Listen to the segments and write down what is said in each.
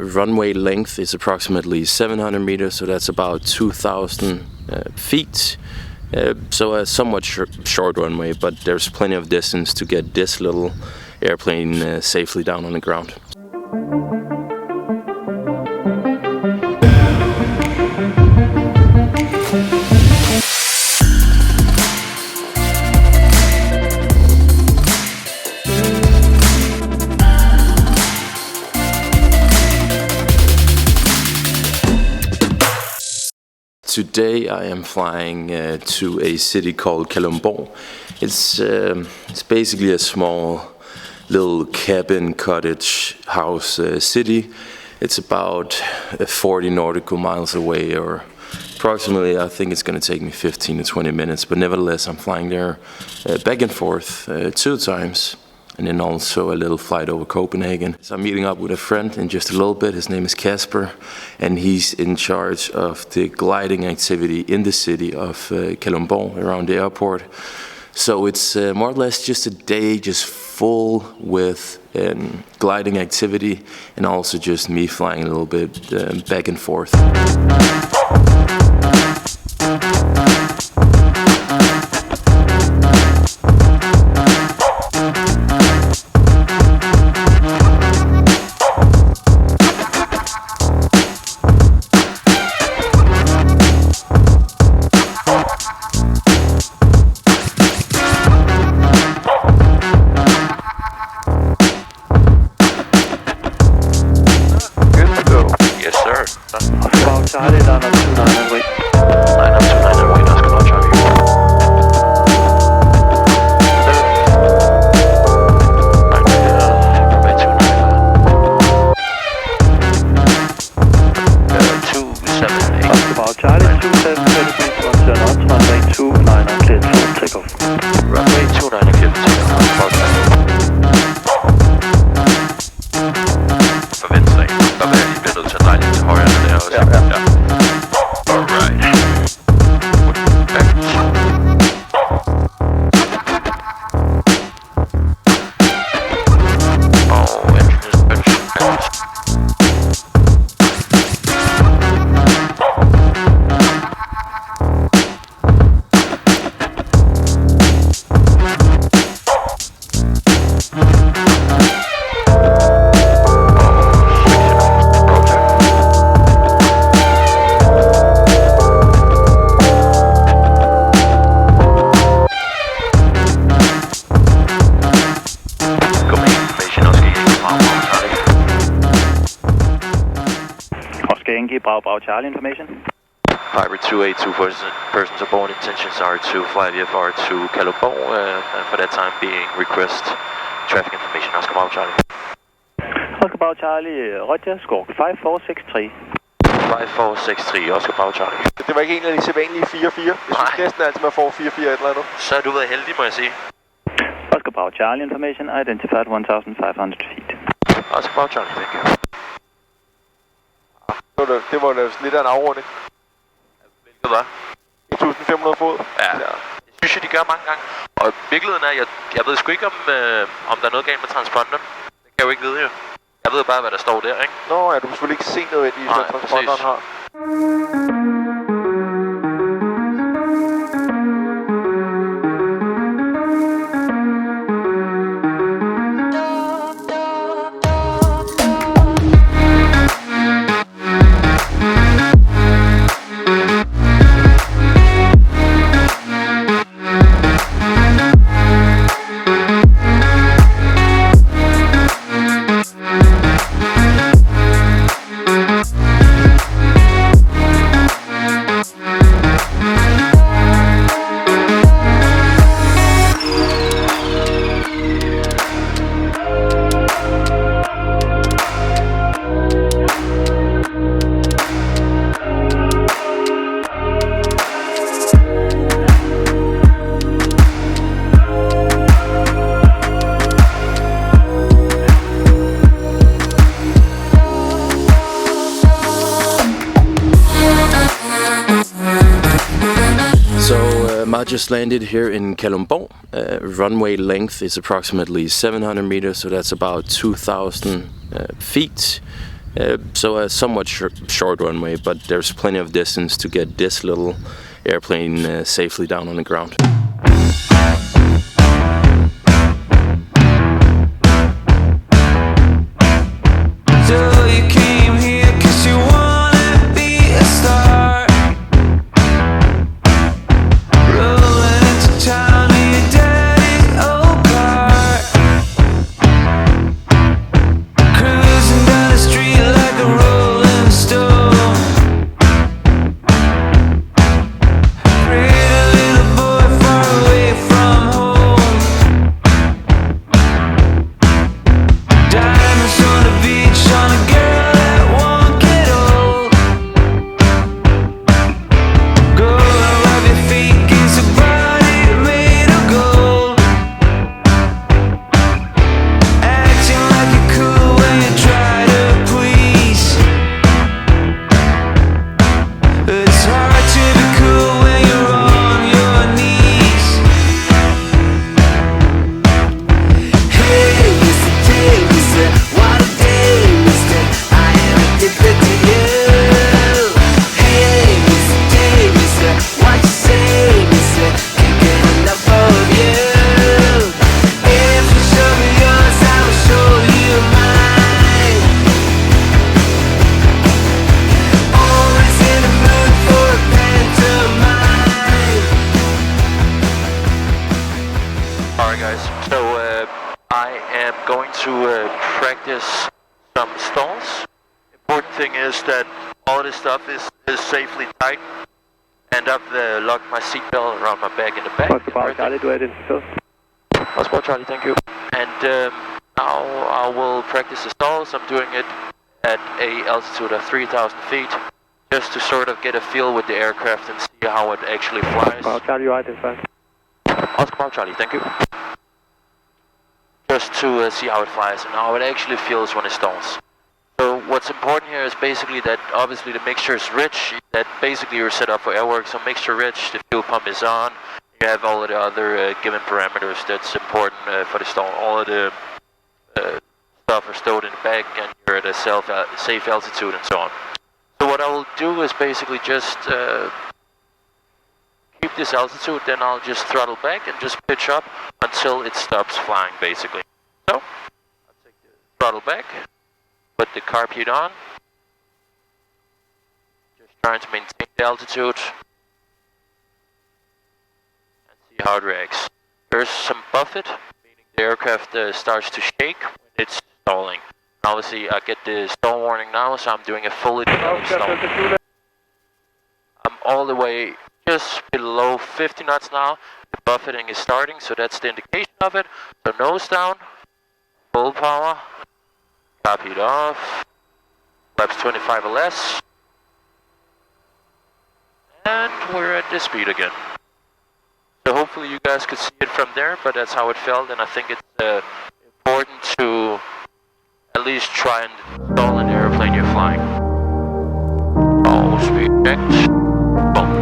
runway length is approximately 700 meters, so that's about 2,000 feet. So a somewhat short runway, but there's plenty of distance to get this little airplane safely down on the ground. Today I am flying to a city called Colombo. It's basically a small little cabin cottage house city. It's about 40 nautical miles away, or approximately, I think it's going to take me 15 to 20 minutes, but nevertheless I'm flying there back and forth 2 times. And then also a little flight over Copenhagen. So I'm meeting up with a friend in just a little bit. His name is Kasper, and he's in charge of the gliding activity in the city of Kalundborg around the airport. So it's more or less just a day just full with gliding activity, and also just me flying a little bit back and forth. Charlie, line up 29 wait. Line up 29 wait, Oscar Bob Charlie. Runway 278. Oscar Bob Charlie, 27 please, 1 turn on, runway 29 on clear to take off. Runway 29 clear to take off, Bob Charlie. Forvent 3. Der vil jeg lige blive nødt til at dreje lidt til højre der også. Ja. Alright. Og engine is Bravo Charlie information. Pirate 282 persons aboard, intentions are to fly VFR to Colombo, and for that time being request traffic information. Oscar Bravo Charlie. Oscar Bravo Charlie, Roger, score 5463. 5463, Oscar Bravo Charlie. Det var ikke en af de sædvanlige 4-4. Jeg synes næsten altid, man får 4-4 et eller andet. Så er du været heldig, må jeg sige. Oscar Bravo Charlie information, identified 1500 feet. Oscar Bravo Charlie, thank you. Det var lidt af en afrunding. Hvilket var? 1500 fod. Ja. Det synes jeg, de gør mange gange. Og virkeligheden er, jeg ved sgu ikke, om der er noget galt med transponderen. Det kan jeg jo ikke vide, jo. Jeg ved bare, hvad der står der, ikke? Nå, ja, du kan selvfølgelig ikke se noget i, hvad transponderen har. I just landed here in Colombo. Runway length is approximately 700 meters, so that's about 2,000 feet. So a somewhat short runway, but there's plenty of distance to get this little airplane safely down on the ground. So you came here 'cause you wanna be a star. Rolling into town in your daddy's old car. Cruising down the street like a rolling stone. Pretty little boy far away from home. Diamonds on the beach on a girl that won't get old. Go and rub your feet against a body made of gold. Acting like you're cool when you try to please. It's hard to be cool when you're on your knees. Hey, Mr. J, Mr. What a day, Mr. I am addicted to you. Hey, Mr. J, Mr. What you say, Mr. Can't get enough of you. If you show me yours, I will show you mine. Always in the mood for a pantomime. Alright guys, so I am going to practice some stalls. Important thing is that all this stuff is safely tight. And I've locked my seatbelt around my bag in the back. Roskilde Charlie, du er identificeret. Roskilde Charlie, thank you. And now I will practice the stalls. I'm doing it at a altitude of 3,000 feet, just to sort of get a feel with the aircraft and see how it actually flies. Roskilde Charlie, you are identified. Roskilde Charlie, thank you. Just to see how it flies and how it actually feels when it stalls. So what's important here is basically that obviously the mixture is rich, that basically you're set up for airwork, so mixture rich, the fuel pump is on, you have all of the other given parameters that's important for the stall. All of the stuff are stowed in the bag and you're at a safe altitude and so on. So what I will do is basically just keep this altitude, then I'll just throttle back and just pitch up until it stops flying basically. So, I'll take the throttle back, put the carb heat on, just trying to maintain the altitude and see how it reacts. There's some buffet, meaning the aircraft starts to shake when it's stalling. Obviously I get the stall warning now, so I'm doing a fully developed stall. I'm all the way just below 50 knots now. The buffeting is starting, so that's the indication of it. So nose down, full power, top heat off, flaps 25 or less, and we're at this speed again. So hopefully you guys could see it from there, but that's how it felt, and I think it's important to at least try and stall an airplane you're flying. All speed checked. Boom.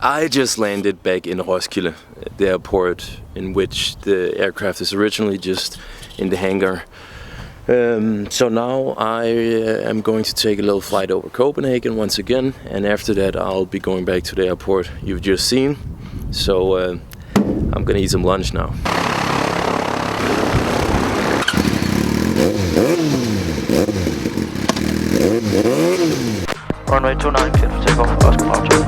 I just landed back in Roskilde, the airport in which the aircraft is originally just in the hangar. So now I am going to take a little flight over Copenhagen once again, and after that I'll be going back to the airport you've just seen. So I'm gonna eat some lunch now. Runway 29, clear for takeoff, Roskilde Charlie.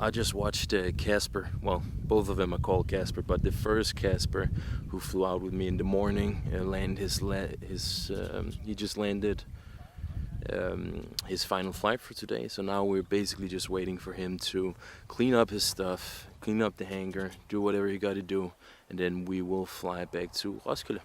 I just watched Kasper. Well, both of them are called Kasper, but the first Kasper, who flew out with me in the morning, he just landed his final flight for today. So now we're basically just waiting for him to clean up his stuff, clean up the hangar, do whatever he got to do, and then we will fly back to Roskilde.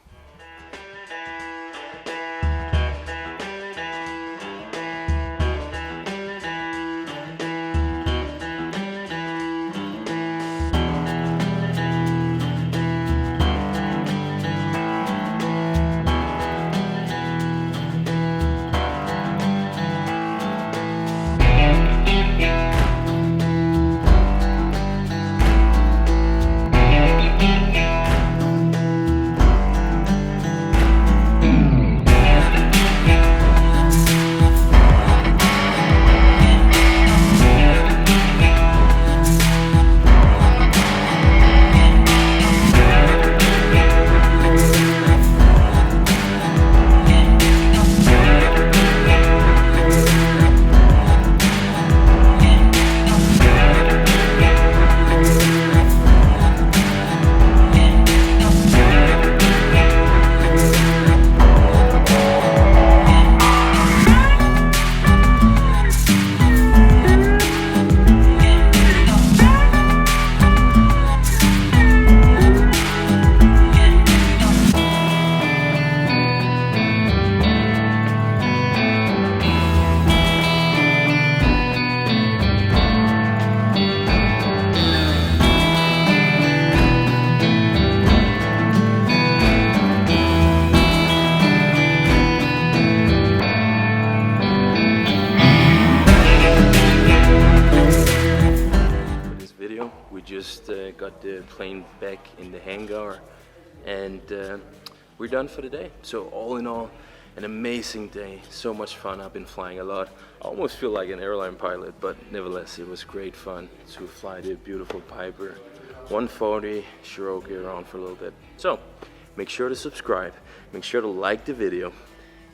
We just got the plane back in the hangar, and we're done for the day. So all in all, an amazing day, so much fun. I've been flying a lot. I almost feel like an airline pilot, but nevertheless it was great fun to fly the beautiful Piper 140 Cherokee around for a little bit. So make sure to subscribe, make sure to like the video,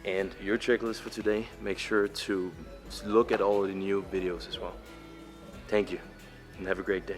and your checklist for today, make sure to look at all of the new videos as well. Thank you, and have a great day.